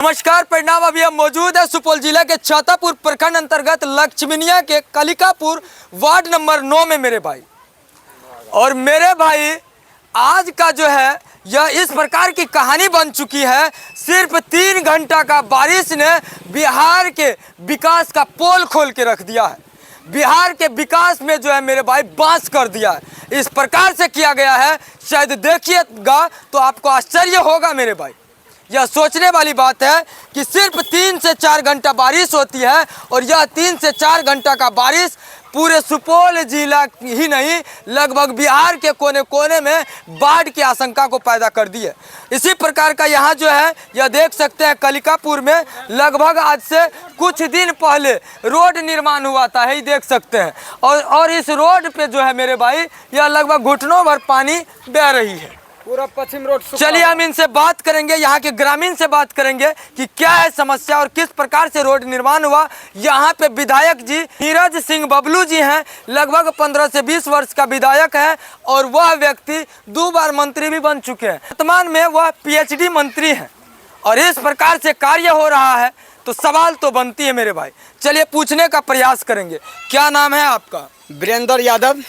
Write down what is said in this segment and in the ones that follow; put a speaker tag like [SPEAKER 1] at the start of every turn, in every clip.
[SPEAKER 1] नमस्कार, प्रणाम। अभी हम मौजूद है सुपौल जिला के छातापुर प्रखंड अंतर्गत लक्ष्मीनिया के कलिकापुर वार्ड नंबर 9 में मेरे भाई। और मेरे भाई आज का जो है यह इस प्रकार की कहानी बन चुकी है। सिर्फ 3 घंटा का बारिश ने बिहार के विकास का पोल खोल के रख दिया है। बिहार के विकास में जो है मेरे भाई बांस कर दिया है। इस प्रकार से किया गया है, शायद देखिएगा तो आपको आश्चर्य होगा मेरे भाई। यह सोचने वाली बात है कि सिर्फ 3 से 4 घंटा बारिश होती है और यह 3 से 4 घंटा का बारिश पूरे सुपौल जिला ही नहीं लगभग बिहार के कोने कोने में बाढ़ की आशंका को पैदा कर दी है। इसी प्रकार का यहाँ जो है यह देख सकते हैं कलिकापुर में लगभग आज से कुछ दिन पहले रोड निर्माण हुआ था, यही देख सकते हैं। और इस रोड पे जो है मेरे भाई यह लगभग घुटनों भर पानी बह रही है,
[SPEAKER 2] पूरा पश्चिम रोड।
[SPEAKER 1] चलिए हम इनसे बात करेंगे, यहाँ के ग्रामीण से बात करेंगे कि क्या है समस्या और किस प्रकार से रोड निर्माण हुआ। यहाँ पे विधायक जी नीरज सिंह बबलू जी हैं, लगभग 15 से 20 वर्ष का विधायक है और वह व्यक्ति 2 बार मंत्री भी बन चुके हैं। वर्तमान में वह PhD मंत्री हैं और इस प्रकार से कार्य हो रहा है तो सवाल तो बनती है मेरे भाई। चलिए पूछने का प्रयास करेंगे। क्या नाम है आपका?
[SPEAKER 2] वीरेंद्र यादव।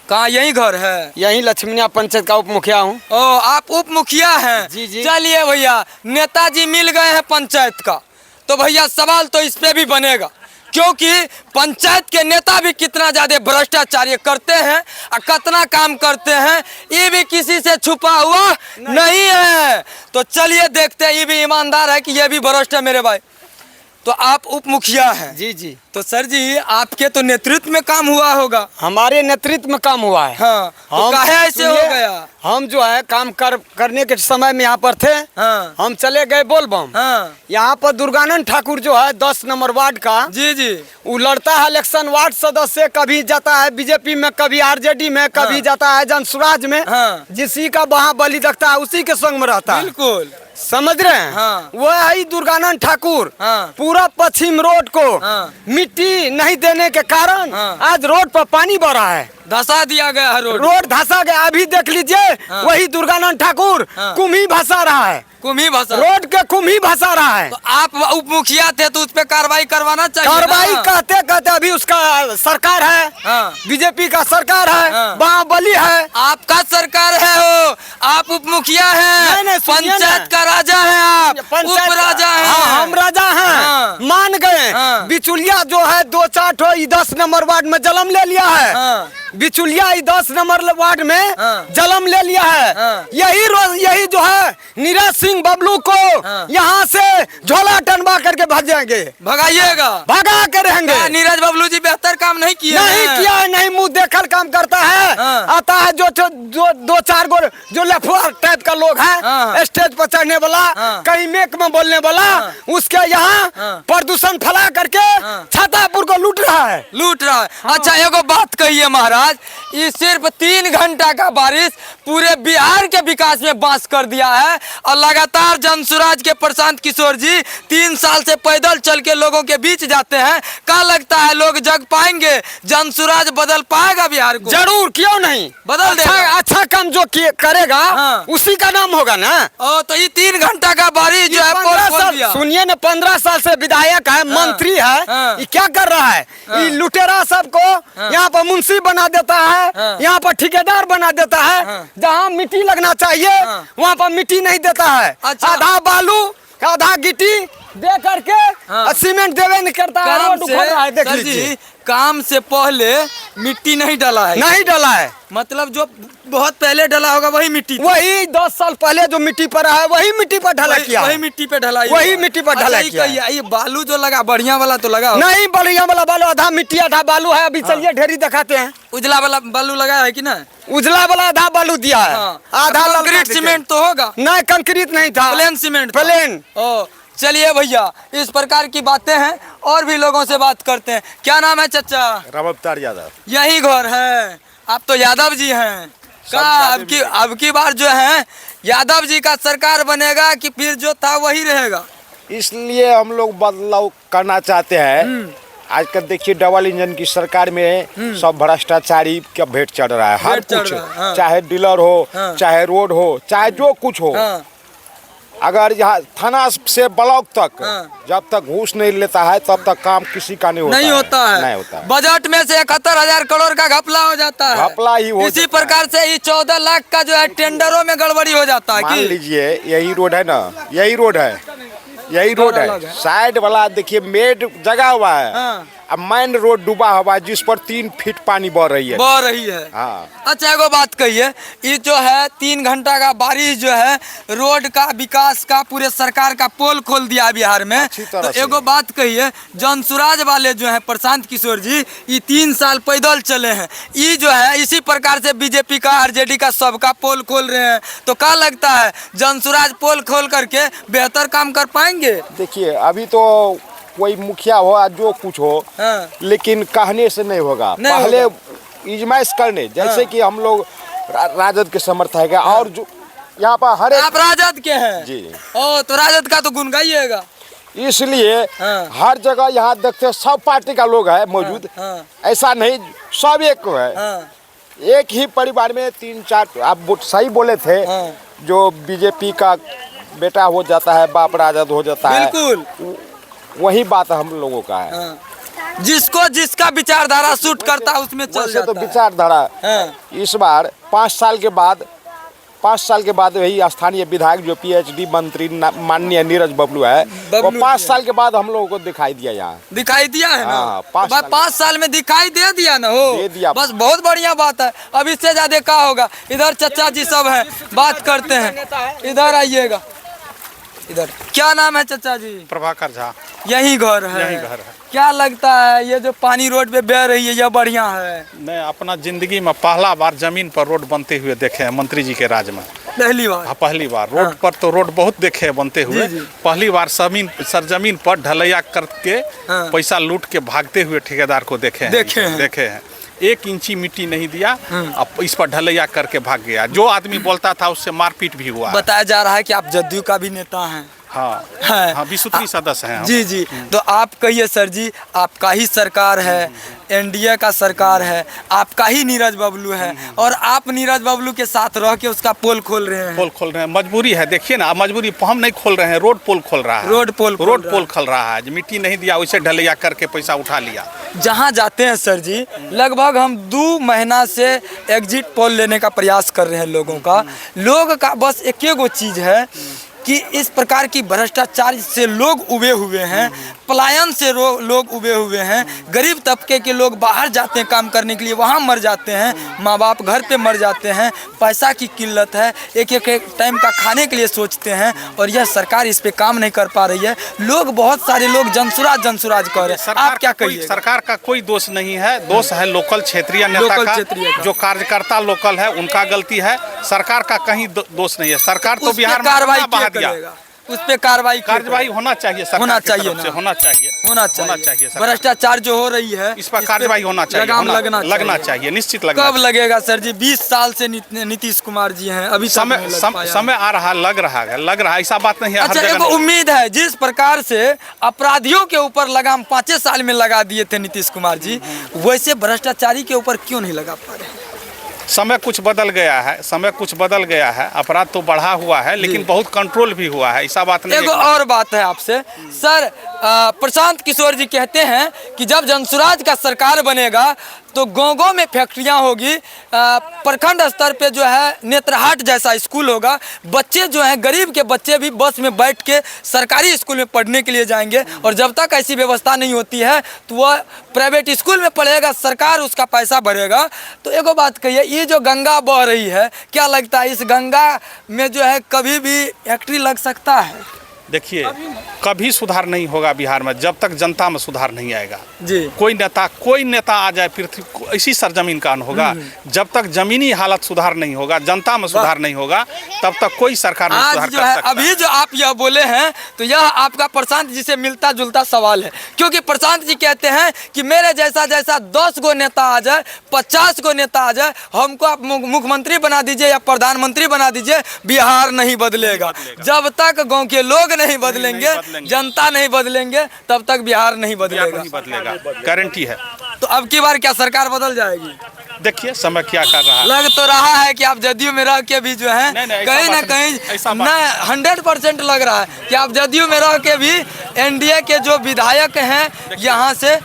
[SPEAKER 1] कहाँ? यही घर है?
[SPEAKER 2] यही लक्ष्मीनिया पंचायत का उप मुखिया हूँ।
[SPEAKER 1] ओ, आप उप मुखिया हैं?
[SPEAKER 2] जी जी।
[SPEAKER 1] चलिए भैया, नेताजी मिल गए हैं पंचायत का, तो भैया सवाल तो इस पे भी बनेगा क्योंकि पंचायत के नेता भी कितना ज्यादा भ्रष्टाचार करते हैं और कितना काम करते हैं, ये भी किसी से छुपा हुआ नहीं है। तो चलिए देखते हैं, ये भी ईमानदार है कि ये भी भ्रष्ट है मेरे भाई। तो आप उप मुखिया हैं?
[SPEAKER 2] जी जी।
[SPEAKER 1] तो सर जी आपके तो नेतृत्व में काम हुआ होगा।
[SPEAKER 2] हमारे नेतृत्व में काम हुआ है।
[SPEAKER 1] हाँ, तो काहे ऐसे हो गया?
[SPEAKER 2] हम जो है काम करने के समय में यहाँ पर थे।
[SPEAKER 1] हाँ।
[SPEAKER 2] हम चले गए बोलबम।
[SPEAKER 1] हाँ।
[SPEAKER 2] यहाँ पर दुर्गानंद ठाकुर जो है 10 नंबर वार्ड का,
[SPEAKER 1] जी जी,
[SPEAKER 2] वो लड़ता है इलेक्शन वार्ड सदस्य, कभी जाता है बीजेपी में, कभी RJD में, कभी जाता है जनसुराज में।
[SPEAKER 1] हाँ।
[SPEAKER 2] जिसी का वहाँ बलि रखता है उसी के संग में रहता है।
[SPEAKER 1] बिल्कुल
[SPEAKER 2] समझ रहे हैं?
[SPEAKER 1] हाँ।
[SPEAKER 2] वह ही दुर्गानंद ठाकुर।
[SPEAKER 1] हाँ।
[SPEAKER 2] पूरा पश्चिम रोड को
[SPEAKER 1] हाँ।
[SPEAKER 2] मिट्टी नहीं देने के कारण
[SPEAKER 1] हाँ।
[SPEAKER 2] आज रोड पर पानी भर रहा है,
[SPEAKER 1] धसा दिया गया है
[SPEAKER 2] रोड धंसा गया। अभी देख लीजिए।
[SPEAKER 1] हाँ।
[SPEAKER 2] वही दुर्गानंद ठाकुर
[SPEAKER 1] हाँ।
[SPEAKER 2] कुम्ही भसा रहा है,
[SPEAKER 1] कुम्ही भसा,
[SPEAKER 2] रोड के कुम्ही भसा रहा है।
[SPEAKER 1] तो आप उप मुखिया थे तो उस पे कार्रवाई करवाना चाहिए।
[SPEAKER 2] कार्रवाई
[SPEAKER 1] ना?
[SPEAKER 2] कहते कहते अभी उसका सरकार है।
[SPEAKER 1] हाँ।
[SPEAKER 2] बीजेपी का सरकार है।
[SPEAKER 1] हाँ।
[SPEAKER 2] वहाँ बलि है।
[SPEAKER 1] आपका सरकार है, हो आप उप मुखिया हैं।
[SPEAKER 2] नहीं, सुनिए ना।
[SPEAKER 1] पंचायत का राजा है आप, उप राजा है।
[SPEAKER 2] हाँ, हम राजा हैं।
[SPEAKER 1] हाँ।
[SPEAKER 2] मान गए।
[SPEAKER 1] हाँ।
[SPEAKER 2] बिचुलिया जो है 2-4 ठो 10 नंबर वार्ड में जन्म ले लिया है।
[SPEAKER 1] हाँ।
[SPEAKER 2] बिचुलिया 10 नंबर वार्ड में
[SPEAKER 1] हाँ।
[SPEAKER 2] जन्म ले लिया है।
[SPEAKER 1] हाँ।
[SPEAKER 2] यही जो है नीरज सिंह बबलू को
[SPEAKER 1] हाँ।
[SPEAKER 2] यहाँ से झोला टनवा करके भागेंगे,
[SPEAKER 1] भगाइएगा,
[SPEAKER 2] भगा के रहेंगे।
[SPEAKER 1] नीरज बबलू जी बेहतर काम नहीं किए?
[SPEAKER 2] नहीं किया है, नहीं मुंह देखकर काम करता है।
[SPEAKER 1] हाँ।
[SPEAKER 2] आता है जो 2-4 गो जो लफुआ टाइप का लोग है,
[SPEAKER 1] हाँ।
[SPEAKER 2] स्टेज पर चढ़ने वाला,
[SPEAKER 1] हाँ।
[SPEAKER 2] कहीं मेक में बोलने वाला,
[SPEAKER 1] हाँ।
[SPEAKER 2] उसके यहाँ
[SPEAKER 1] हाँ।
[SPEAKER 2] प्रदूषण फैला करके
[SPEAKER 1] हाँ।
[SPEAKER 2] छातापुर को लूट रहा है।
[SPEAKER 1] अच्छा एगो बात कहिए महाराज, ये सिर्फ 3 घंटा का बारिश पूरे बिहार के विकास में बांस कर दिया है और लगातार जनसुराज के प्रशांत किशोर जी 3 साल से पैदल चल के लोगों के बीच जाते हैं। क्या लगता है लोग जग पाएंगे? जनसुराज बदल पाएगा बिहार को?
[SPEAKER 2] जरूर, क्यों नहीं
[SPEAKER 1] बदल देगा।
[SPEAKER 2] अच्छा काम जो करेगा
[SPEAKER 1] हाँ।
[SPEAKER 2] उसी का नाम होगा ना।
[SPEAKER 1] तो ये 3 घंटा का बारिश जो है
[SPEAKER 2] 15
[SPEAKER 1] खोल
[SPEAKER 2] साल,
[SPEAKER 1] दिया।
[SPEAKER 2] सुनिए ना, 15 साल से विधायक है, मंत्री है।
[SPEAKER 1] हाँ।
[SPEAKER 2] ये क्या कर रहा है? ये लुटेरा सबको यहाँ पर मुंशी बना देता है,
[SPEAKER 1] हाँ।
[SPEAKER 2] यहाँ पर ठेकेदार बना देता है।
[SPEAKER 1] हाँ।
[SPEAKER 2] जहाँ मिट्टी लगना चाहिए
[SPEAKER 1] हाँ।
[SPEAKER 2] वहाँ पर मिट्टी नहीं देता है।
[SPEAKER 1] अच्छा।
[SPEAKER 2] आधा बालू आधा गिट्टी दे करके
[SPEAKER 1] हाँ।
[SPEAKER 2] सीमेंट देवे नहीं करता है, रोड उखड़ रहा है, देख
[SPEAKER 1] सर
[SPEAKER 2] लीजिए।
[SPEAKER 1] जी, काम से पहले मिट्टी नहीं डाला है?
[SPEAKER 2] नहीं डाला है।
[SPEAKER 1] मतलब जो बहुत पहले डाला होगा वही मिट्टी थी?
[SPEAKER 2] वही 10 साल पहले जो मिट्टी पर है वही मिट्टी पर ढला किया,
[SPEAKER 1] वही मिट्टी पे ढलाई,
[SPEAKER 2] वही मिट्टी पर ढलाई किया।
[SPEAKER 1] ये बालू जो लगा बढ़िया वाला तो लगा होगा?
[SPEAKER 2] नहीं, बढ़िया वाला बालू, आधा मिट्टी आधा बालू है। अभी चलिए ढेरी दिखाते हैं।
[SPEAKER 1] उजला वाला बालू लगाया है कि ना?
[SPEAKER 2] उजला वाला आधा बालू दिया है।
[SPEAKER 1] हाँ।
[SPEAKER 2] आधा
[SPEAKER 1] कंक्रीट सीमेंट तो होगा?
[SPEAKER 2] नहीं, कंक्रीट नहीं था,
[SPEAKER 1] प्लेन सीमेंट था।
[SPEAKER 2] प्लेन।
[SPEAKER 1] ओ चलिए भैया, इस प्रकार की बातें हैं और भी लोगों से बात करते हैं। क्या नाम है चाचा?
[SPEAKER 3] राम अवतार यादव।
[SPEAKER 1] यही घर है? आप तो यादव जी हैं। का अब की बार जो है यादव जी का सरकार बनेगा कि फिर जो था वही रहेगा?
[SPEAKER 3] इसलिए हम लोग बदलाव करना चाहते हैं। आजकल देखिए डबल इंजन की सरकार में सब भ्रष्टाचारी का भेंट चढ़ रहा है। हर कुछ,
[SPEAKER 1] हाँ।
[SPEAKER 3] चाहे डीलर हो,
[SPEAKER 1] हाँ।
[SPEAKER 3] चाहे रोड हो, चाहे जो कुछ हो।
[SPEAKER 1] हाँ।
[SPEAKER 3] अगर यहाँ थाना से ब्लॉक तक
[SPEAKER 1] हाँ।
[SPEAKER 3] जब तक घूस नहीं लेता है तब तक काम किसी का नहीं होता है। नहीं होता है।
[SPEAKER 1] बजट में से 71,000 करोड़ का घपला हो जाता है।
[SPEAKER 3] घपला ही हो
[SPEAKER 1] इसी
[SPEAKER 3] जाता
[SPEAKER 1] प्रकार से ही 14 लाख का जो है टेंडरों में गड़बड़ी हो जाता है।
[SPEAKER 3] मान
[SPEAKER 1] कि
[SPEAKER 3] लीजिए यही रोड है ना, यही रोड है, यही रोड
[SPEAKER 1] अलग
[SPEAKER 3] है,
[SPEAKER 1] है।
[SPEAKER 3] साइड वाला देखिए मेड जगह हुआ है।
[SPEAKER 1] हाँ।
[SPEAKER 3] अब मेन रोड डूबा हुआ है जिस पर 3 फीट पानी बह रही है।
[SPEAKER 1] बह रही है।
[SPEAKER 3] हाँ।
[SPEAKER 1] अच्छा एगो बात कहिए, ये जो है 3 घंटा का बारिश जो है रोड का विकास का पूरे सरकार का पोल खोल दिया बिहार में।
[SPEAKER 3] अच्छी तरह
[SPEAKER 1] तो
[SPEAKER 3] से।
[SPEAKER 1] एगो बात कहिए, जनसुराज वाले जो है प्रशांत किशोर जी, ये 3 साल पैदल चले हैं, ये जो है इसी प्रकार से बीजेपी का आरजेडी का सबका पोल खोल रहे हैं। तो क्या लगता है जनसुराज पोल खोल करके बेहतर काम कर पाएंगे?
[SPEAKER 3] देखिए अभी तो कोई मुखिया हो या जो कुछ हो,
[SPEAKER 1] हाँ।
[SPEAKER 3] लेकिन कहने से नहीं होगा।
[SPEAKER 1] नहीं
[SPEAKER 3] पहले इजमाइश करने, जैसे
[SPEAKER 1] हाँ।
[SPEAKER 3] कि हम लोग राजद के समर्थक है और जो यहाँ पर हर एक,
[SPEAKER 1] आप राजद के हैं
[SPEAKER 3] जी।
[SPEAKER 1] ओ, तो राजद का तो गुण गाइएगा।
[SPEAKER 3] इसलिए
[SPEAKER 1] हाँ।
[SPEAKER 3] हर जगह यहाँ देखते हैं सब पार्टी का लोग है मौजूद।
[SPEAKER 1] हाँ।
[SPEAKER 3] ऐसा नहीं, सब एक को है।
[SPEAKER 1] हाँ।
[SPEAKER 3] एक ही परिवार में 3-4, आप सही बोले थे।
[SPEAKER 1] हाँ।
[SPEAKER 3] जो बीजेपी का बेटा हो जाता है बाप राजद हो जाता है,
[SPEAKER 1] बिल्कुल
[SPEAKER 3] वही बात हम लोगों का है।
[SPEAKER 1] हाँ। जिसको जिसका विचारधारा सूट करता है उसमें चल
[SPEAKER 3] वैसे
[SPEAKER 1] जाता
[SPEAKER 3] तो
[SPEAKER 1] है।
[SPEAKER 3] विचारधारा
[SPEAKER 1] हाँ।
[SPEAKER 3] इस बार 5 साल के बाद वही स्थानीय विधायक जो पीएचडी मंत्री माननीय नीरज बबलू है, वो
[SPEAKER 1] बबलू
[SPEAKER 3] 5
[SPEAKER 1] जी।
[SPEAKER 3] साल के बाद हम लोगों को दिखाई दिया यहाँ।
[SPEAKER 1] दिखाई दिया है ना?
[SPEAKER 3] हाँ, 5
[SPEAKER 1] भाई
[SPEAKER 3] साल।
[SPEAKER 1] 5 साल में दिखाई दे दिया ना हो,
[SPEAKER 3] दे दिया।
[SPEAKER 1] बस बहुत बढ़िया बात है। अब इससे ज्यादा क्या होगा? इधर चचा जी सब हैं, बात करते हैं। इधर आइएगा, इधर। क्या नाम है चचा जी?
[SPEAKER 4] प्रभाकर झा।
[SPEAKER 1] यही घर है?
[SPEAKER 4] यही घर है।
[SPEAKER 1] क्या लगता है ये जो पानी रोड पे बह रही है, ये बढ़िया है?
[SPEAKER 4] मैं अपना जिंदगी में पहला बार जमीन पर रोड बनते हुए देखे हैं मंत्री जी के राज में।
[SPEAKER 1] पहली बार?
[SPEAKER 4] हाँ, पहली बार। रोड पर तो रोड बहुत देखे हैं बनते हुए।
[SPEAKER 1] जी, जी।
[SPEAKER 4] पहली बार सरजमीन पर ढलैया करके
[SPEAKER 1] हाँ।
[SPEAKER 4] पैसा लूट के भागते हुए ठेकेदार को देखे हैं। देखे हैं 1 इंची मिट्टी नहीं दिया, अब इस पर ढलैया करके भाग गया। जो आदमी बोलता था उससे मारपीट भी हुआ।
[SPEAKER 1] बताया जा रहा है कि आप जदयू का भी नेता हैं।
[SPEAKER 4] हाँ
[SPEAKER 1] है।
[SPEAKER 4] हाँ, 20 सदस्य हैं हम।
[SPEAKER 1] जी जी, तो आप कहिए सर जी, आपका ही सरकार है, एनडीए का सरकार है, आपका ही नीरज बबलू है, और आप नीरज बबलू के साथ रह के उसका पोल खोल रहे हैं।
[SPEAKER 4] पोल खोल रहे हैं, मजबूरी है। देखिए ना, मजबूरी हम नहीं खोल रहे हैं, रोड पोल खोल रहा है।
[SPEAKER 1] रोड पोल
[SPEAKER 4] खोल रहा है। जो मिट्टी नहीं दिया वैसे ढलैया करके पैसा उठा लिया।
[SPEAKER 1] जहाँ जाते हैं सर जी, लगभग हम 2 महीना से एग्जिट पोल लेने का प्रयास कर रहे हैं लोगों का। लोग का बस एक गो चीज़ है कि इस प्रकार की भ्रष्टाचार से लोग उबे हुए हैं, पलायन से लोग उबे हुए हैं। गरीब तबके के लोग बाहर जाते हैं काम करने के लिए, वहाँ मर जाते हैं, माँ बाप घर पे मर जाते हैं, पैसा की किल्लत है, एक टाइम का खाने के लिए सोचते हैं, और यह सरकार इस पे काम नहीं कर पा रही है। लोग, बहुत सारे लोग जनसुराज कर रहे हैं। आप क्या कहिए?
[SPEAKER 4] सरकार का कोई दोष नहीं है, दोष है लोकल क्षेत्रीय नेता का। जो कार्यकर्ता लोकल है उनका गलती है, सरकार का कहीं दोष नहीं है। सरकार तो बिहार में
[SPEAKER 1] कार्रवाई
[SPEAKER 4] बहा दिया।
[SPEAKER 1] उस पे कार्रवाई
[SPEAKER 4] होना चाहिए, सरकार
[SPEAKER 1] होना
[SPEAKER 4] की
[SPEAKER 1] चाहिए
[SPEAKER 4] तरफ से
[SPEAKER 1] ना?
[SPEAKER 4] होना चाहिए।
[SPEAKER 1] भ्रष्टाचार जो हो रही है
[SPEAKER 4] इस पर कार्रवाई होना चाहिए,
[SPEAKER 1] लगाम
[SPEAKER 4] लगना चाहिए, निश्चित लगना
[SPEAKER 1] कब लगेगा सर जी? 20 साल से नीतीश कुमार जी हैं, अभी
[SPEAKER 4] समय आ रहा, लग रहा है, ऐसा बात नहीं है।
[SPEAKER 1] अच्छा, एक उम्मीद है, जिस प्रकार से अपराधियों के ऊपर लगाम 5 साल में लगा दिए थे नीतीश कुमार जी, वैसे भ्रष्टाचारी के ऊपर क्यों नहीं लगा पा रहे?
[SPEAKER 4] समय कुछ बदल गया है। अपराध तो बढ़ा हुआ है, लेकिन बहुत कंट्रोल भी हुआ है, ऐसा बात नहीं है।
[SPEAKER 1] एक और बात है आपसे सर, प्रशांत किशोर जी कहते हैं कि जब जनसुराज का सरकार बनेगा तो गाँव में फैक्ट्रियां होगी, प्रखंड स्तर पे जो है नेत्रहाट जैसा स्कूल होगा, बच्चे जो हैं गरीब के बच्चे भी बस में बैठ के सरकारी स्कूल में पढ़ने के लिए जाएंगे, और जब तक ऐसी व्यवस्था नहीं होती है तो वह प्राइवेट स्कूल में पढ़ेगा, सरकार उसका पैसा भरेगा। तो एगो बात कहिए, ये जो गंगा बह रही है, क्या लगता है इस गंगा में जो है कभी भी फैक्ट्री लग सकता है?
[SPEAKER 4] देखिए, कभी सुधार नहीं होगा बिहार में जब तक जनता में सुधार नहीं आएगा
[SPEAKER 1] जी।
[SPEAKER 4] कोई नेता आ जाए पृथ्वी इसी सरजमीन का होगा, जब तक जमीनी हालत सुधार नहीं होगा, जनता में सुधार नहीं होगा, तब तक कोई सरकार नहीं सुधार कर सकता।
[SPEAKER 1] अभी जो आप यह बोले हैं तो यह आपका प्रशांत जी से मिलता जुलता सवाल है, क्योंकि प्रशांत जी कहते हैं कि मेरे जैसा 10 गो नेता आ जाए, 50 गो नेता आ जाए, हमको आप मुख्यमंत्री बना दीजिए या प्रधानमंत्री बना दीजिए, बिहार नहीं बदलेगा। जब तक गाँव के लोग नहीं बदलेंगे, जनता नहीं बदलेंगे, तब तक बिहार नहीं बदलेगा।
[SPEAKER 4] गारंटी है।
[SPEAKER 1] तो अब की बार क्या सरकार बदल जाएगी?
[SPEAKER 4] देखिए समय क्या कर रहा है।
[SPEAKER 1] लग तो रहा है कि आप जदयू में रह के भी जो है
[SPEAKER 4] नहीं, ऐसा
[SPEAKER 1] कहीं ना
[SPEAKER 4] बात नहीं,
[SPEAKER 1] कहीं
[SPEAKER 4] ऐसा बात
[SPEAKER 1] ना 100% लग रहा है कि आप जदयू में रह के भी एनडीए के जो विधायक हैं यहाँ से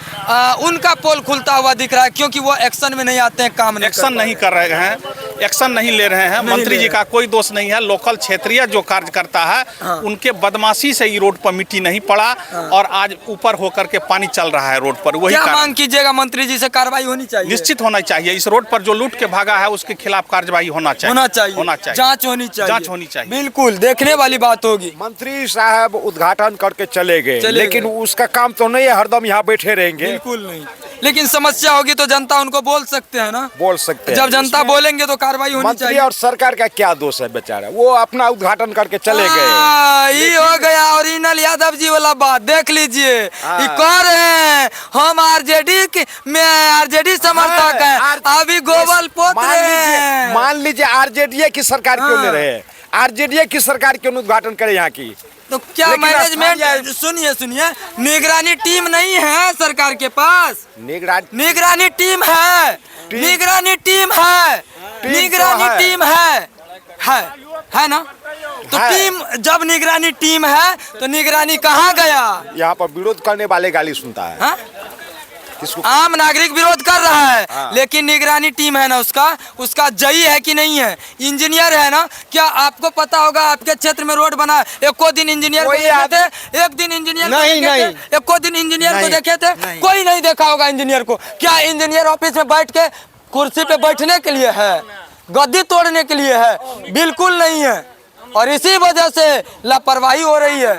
[SPEAKER 1] उनका पोल खुलता हुआ दिख रहा है, क्योंकि वो एक्शन में नहीं आते हैं, काम नहीं
[SPEAKER 4] एक्शन नहीं कर रहे हैं, एक्शन नहीं ले रहे हैं। मंत्री जी का कोई दोष नहीं है, लोकल क्षेत्रीय जो कार्य करता है उनके बदमाशी से ही रोड पर मिट्टी नहीं पड़ा और आज ऊपर होकर के पानी चल रहा है रोड पर। वही
[SPEAKER 1] क्या मांग कीजिएगा मंत्री जी से? कार्रवाई होनी चाहिए,
[SPEAKER 4] निश्चित होना चाहिए। इस रोड पर जो लूट के भागा है उसके खिलाफ कार्रवाई होना चाहिए,
[SPEAKER 1] होना चाहिए, जांच होनी चाहिए,
[SPEAKER 4] जांच होनी चाहिए।
[SPEAKER 1] बिल्कुल देखने वाली बात होगी।
[SPEAKER 3] मंत्री साहब उद्घाटन करके चले गए, लेकिन उसका काम तो नहीं है हरदम यहाँ बैठे रहेंगे।
[SPEAKER 1] बिल्कुल नहीं, लेकिन समस्या होगी तो जनता उनको बोल सकते हैं ना,
[SPEAKER 3] बोल सकते हैं।
[SPEAKER 1] जब जनता बोलेंगे तो कार्रवाई होनी
[SPEAKER 3] मंत्री
[SPEAKER 1] चाहिए।
[SPEAKER 3] और सरकार का क्या दोष है बेचारा, वो अपना उद्घाटन करके चले गए।
[SPEAKER 1] ये हो गया ओरिजिनल यादव जी वाला बात, देख लीजिए ये कह रहे हैं हम आरजेडी समर्थक हैं, अभी गोबल पोत रहे हैं।
[SPEAKER 3] मान लीजिए आरजेडी की सरकार क्यों ले रहे हैं, आरजेडी की सरकार क्यों उद्घाटन करे यहाँ की?
[SPEAKER 1] तो क्या मैनेजमेंट, सुनिए निगरानी टीम नहीं है सरकार के पास? निगरानी टीम है, निगरानी टीम है, निगरानी टीम है ना? तो टीम जब निगरानी टीम है तो निगरानी कहाँ गया?
[SPEAKER 3] यहाँ पर विरोध करने वाले गाली सुनता है।
[SPEAKER 1] हा? आम नागरिक विरोध कर रहा है, लेकिन निगरानी टीम है ना उसका जई है कि नहीं है, इंजीनियर है ना? क्या आपको पता होगा आपके क्षेत्र में रोड बना, एको दिन इंजीनियर को देखे थे? एक दिन इंजीनियर
[SPEAKER 2] नहीं,
[SPEAKER 1] एको दिन इंजीनियर को देखे थे? कोई नहीं देखा होगा इंजीनियर को। क्या इंजीनियर ऑफिस में बैठ के कुर्सी पे बैठने के लिए है, गद्दी तोड़ने के लिए है? बिल्कुल नहीं है, और इसी वजह से लापरवाही हो रही है।